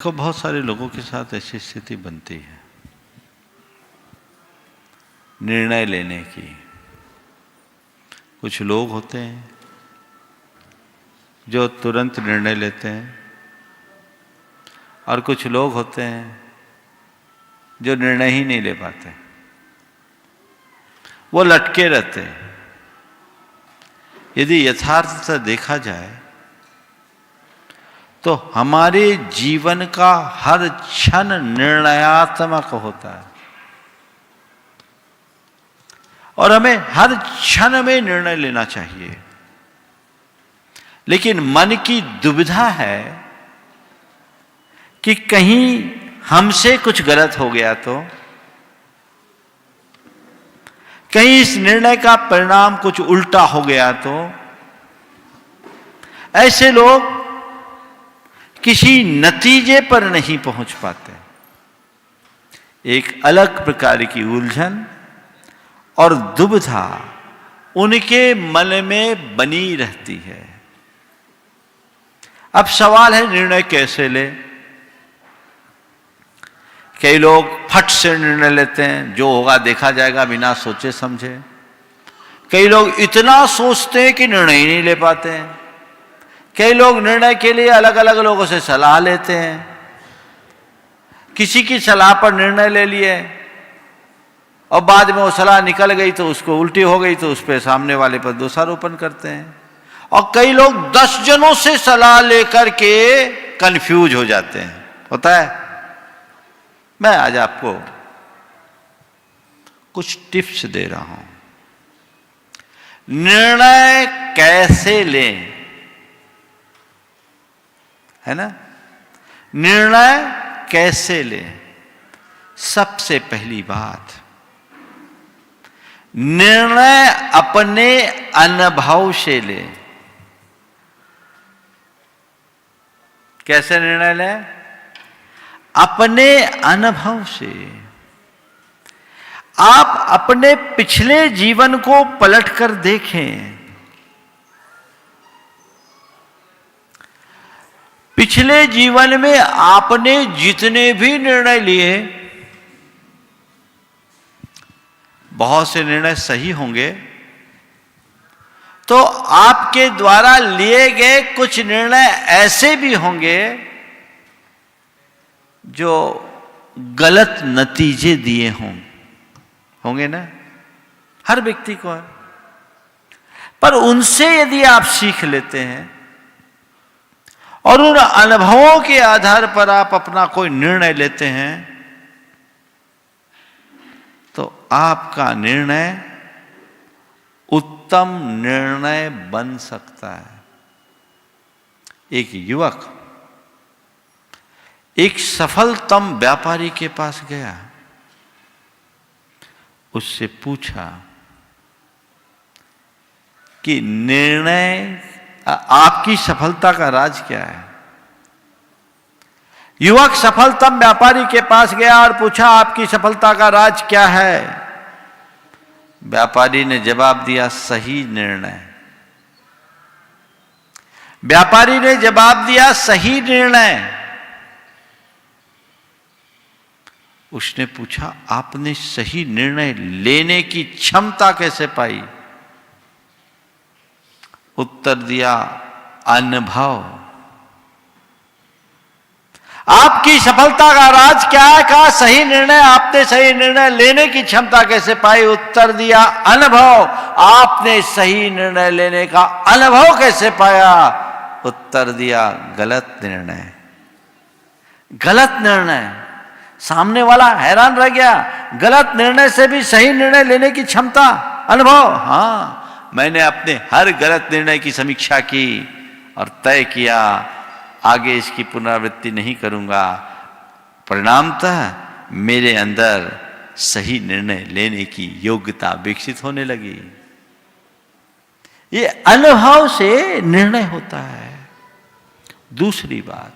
देखो, बहुत सारे लोगों के साथ ऐसी स्थिति बनती है निर्णय लेने की। कुछ लोग होते हैं जो तुरंत निर्णय लेते हैं और कुछ लोग होते हैं जो निर्णय ही नहीं ले पाते, वो लटके रहते हैं। यदि यथार्थता देखा जाए तो हमारे जीवन का हर क्षण निर्णयात्मक होता है और हमें हर क्षण में निर्णय लेना चाहिए। लेकिन मन की दुविधा है कि कहीं हमसे कुछ गलत हो गया तो, कहीं इस निर्णय का परिणाम कुछ उल्टा हो गया तो। ऐसे लोग किसी नतीजे पर नहीं पहुंच पाते। एक अलग प्रकार की उलझन और दुविधा उनके मन में बनी रहती है। अब सवाल है निर्णय कैसे ले। कई लोग फट से निर्णय लेते हैं, जो होगा देखा जाएगा, बिना सोचे समझे। कई लोग इतना सोचते हैं कि निर्णय ही नहीं ले पाते हैं। कई लोग निर्णय के लिए अलग अलग लोगों से सलाह लेते हैं। किसी की सलाह पर निर्णय ले लिए और बाद में वो सलाह निकल गई तो उसको उल्टी हो गई तो उस पर सामने वाले पर दोषारोपण करते हैं। और कई लोग 10 जनों से सलाह लेकर के कंफ्यूज हो जाते हैं। होता है। मैं आज आपको कुछ टिप्स दे रहा हूं, निर्णय कैसे लें, है ना। निर्णय कैसे लें। सबसे पहली बात, निर्णय अपने अनुभव से लें। कैसे निर्णय लें? अपने अनुभव से। आप अपने पिछले जीवन को पलट कर देखें। पिछले जीवन में आपने जितने भी निर्णय लिए, बहुत से निर्णय सही होंगे, तो आपके द्वारा लिए गए कुछ निर्णय ऐसे भी होंगे जो गलत नतीजे दिए होंगे ना। हर व्यक्ति को है। पर उनसे यदि आप सीख लेते हैं और उन अनुभवों के आधार पर आप अपना कोई निर्णय लेते हैं, तो आपका निर्णय उत्तम निर्णय बन सकता है। एक युवक एक सफलतम व्यापारी के पास गया, उससे पूछा कि निर्णय, आपकी सफलता का राज क्या है। युवक सफलतम व्यापारी के पास गया और पूछा, आपकी सफलता का राज क्या है। व्यापारी ने जवाब दिया, सही निर्णय। व्यापारी ने जवाब दिया, सही निर्णय। उसने पूछा, आपने सही निर्णय लेने की क्षमता कैसे पाई। उत्तर दिया, अनुभव। आपकी सफलता का राज क्या है। कहा, सही निर्णय। आपने सही निर्णय लेने की क्षमता कैसे पाई। उत्तर दिया, अनुभव। आपने सही निर्णय लेने का अनुभव कैसे पाया। उत्तर दिया, गलत निर्णय। गलत निर्णय। सामने वाला हैरान रह गया। गलत निर्णय से भी सही निर्णय लेने की क्षमता, अनुभव। हां, मैंने अपने हर गलत निर्णय की समीक्षा की और तय किया, आगे इसकी पुनरावृत्ति नहीं करूंगा। परिणामतः मेरे अंदर सही निर्णय लेने की योग्यता विकसित होने लगी। ये अनुभव से निर्णय होता है। दूसरी बात,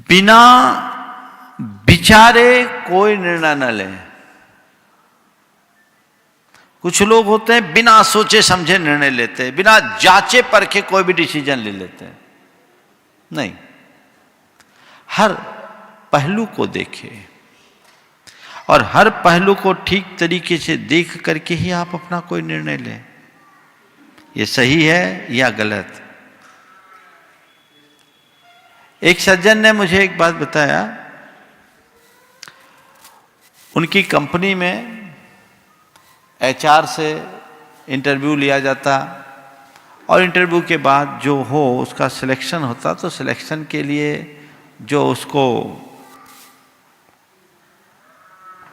बिना विचारे कोई निर्णय न लें। कुछ लोग होते हैं बिना सोचे समझे निर्णय लेते हैं, बिना जांचे परखे कोई भी डिसीजन ले लेते हैं। नहीं, हर पहलू को देखे और हर पहलू को ठीक तरीके से देख करके ही आप अपना कोई निर्णय लें, ये सही है या गलत। एक सज्जन ने मुझे एक बात बताया, उनकी कंपनी में एचआर से इंटरव्यू लिया जाता और इंटरव्यू के बाद जो हो उसका सिलेक्शन होता, तो सिलेक्शन के लिए जो उसको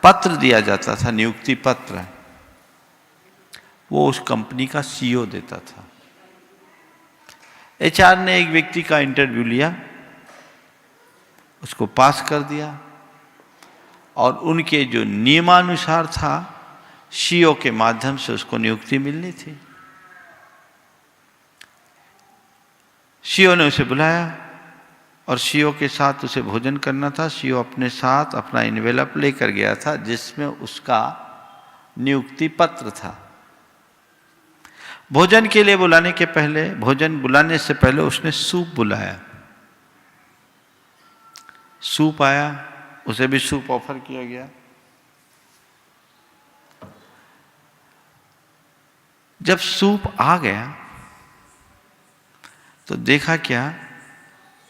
पत्र दिया जाता था, नियुक्ति पत्र, वो उस कंपनी का सीईओ देता था। एचआर ने एक व्यक्ति का इंटरव्यू लिया, उसको पास कर दिया और उनके जो नियमानुसार था सीईओ के माध्यम से उसको नियुक्ति मिलनी थी। सीईओ ने उसे बुलाया और सीईओ के साथ उसे भोजन करना था। सीईओ अपने साथ अपना इन्वेलप लेकर गया था जिसमें उसका नियुक्ति पत्र था। भोजन के लिए बुलाने के पहले, भोजन बुलाने से पहले उसने सूप बुलाया। सूप आया, उसे भी सूप ऑफर किया गया। जब सूप आ गया तो देखा क्या,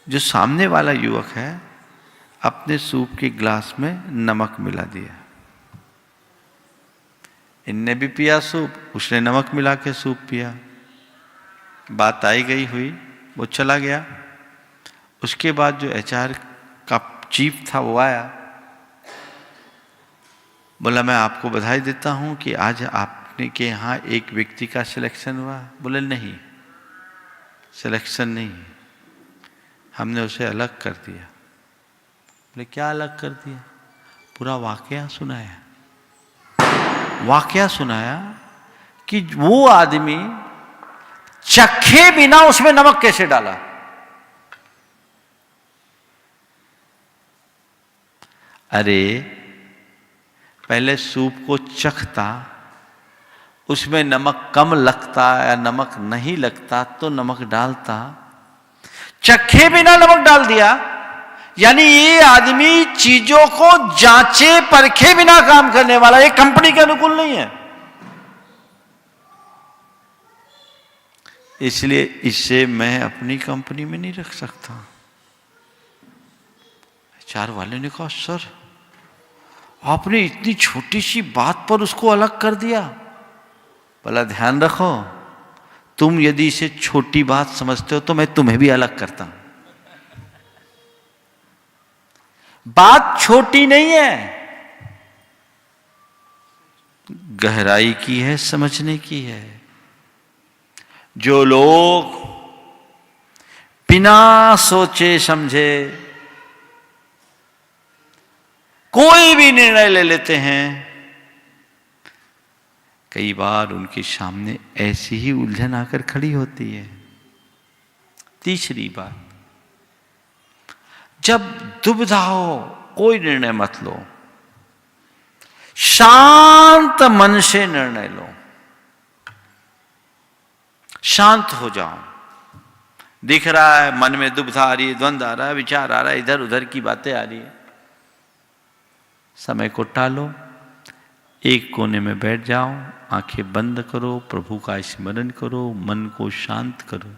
जो सामने वाला युवक है अपने सूप के गिलास में नमक मिला दिया। इनने भी पिया सूप, उसने नमक मिला के सूप पिया। बात आई गई हुई, वो चला गया। उसके बाद जो एचआर का चीफ था वो आया, बोला मैं आपको बधाई देता हूं कि आज आपने के यहाँ एक व्यक्ति का सिलेक्शन हुआ। बोले नहीं, सिलेक्शन नहीं, हमने उसे अलग कर दिया। बोले क्या अलग कर दिया? पूरा वाकया सुनाया। वाकया सुनाया कि वो आदमी चखे बिना उसमें नमक कैसे डाला। अरे पहले सूप को चखता, उसमें नमक कम लगता या नमक नहीं लगता तो नमक डालता, चखे बिना नमक डाल दिया। यानी ये आदमी चीजों को जांचे परखे बिना काम करने वाला, ये कंपनी के अनुकूल नहीं है। इसलिए इसे मैं अपनी कंपनी में नहीं रख सकता। एचआर वाले ने कहा सर आपने इतनी छोटी सी बात पर उसको अलग कर दिया। भला ध्यान रखो, तुम यदि इसे छोटी बात समझते हो तो मैं तुम्हें भी अलग करता हूं। बात छोटी नहीं है, गहराई की है, समझने की है। जो लोग बिना सोचे समझे कोई भी निर्णय ले लेते हैं, कई बार उनके सामने ऐसी ही उलझन आकर खड़ी होती है। तीसरी बात, जब दुविधा हो कोई निर्णय मत लो, शांत मन से निर्णय लो। शांत हो जाओ। दिख रहा है मन में दुविधा आ रही है, द्वंद्व आ रहा है, विचार आ रहा है, इधर उधर की बातें आ रही है, समय को टालो, एक कोने में बैठ जाओ, आंखें बंद करो, प्रभु का स्मरण करो, मन को शांत करो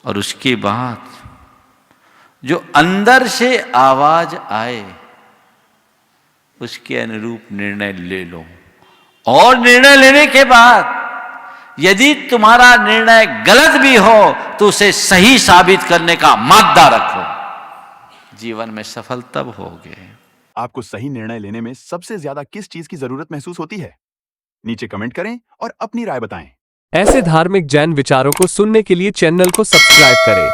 और उसके बाद जो अंदर से आवाज आए उसके अनुरूप निर्णय ले लो। और निर्णय लेने के बाद यदि तुम्हारा निर्णय गलत भी हो तो उसे सही साबित करने का मादा रखो। जीवन में सफल तब होगे। आपको सही निर्णय लेने में सबसे ज्यादा किस चीज की जरूरत महसूस होती है? नीचे कमेंट करें और अपनी राय बताएं। ऐसे धार्मिक जैन विचारों को सुनने के लिए चैनल को सब्सक्राइब करें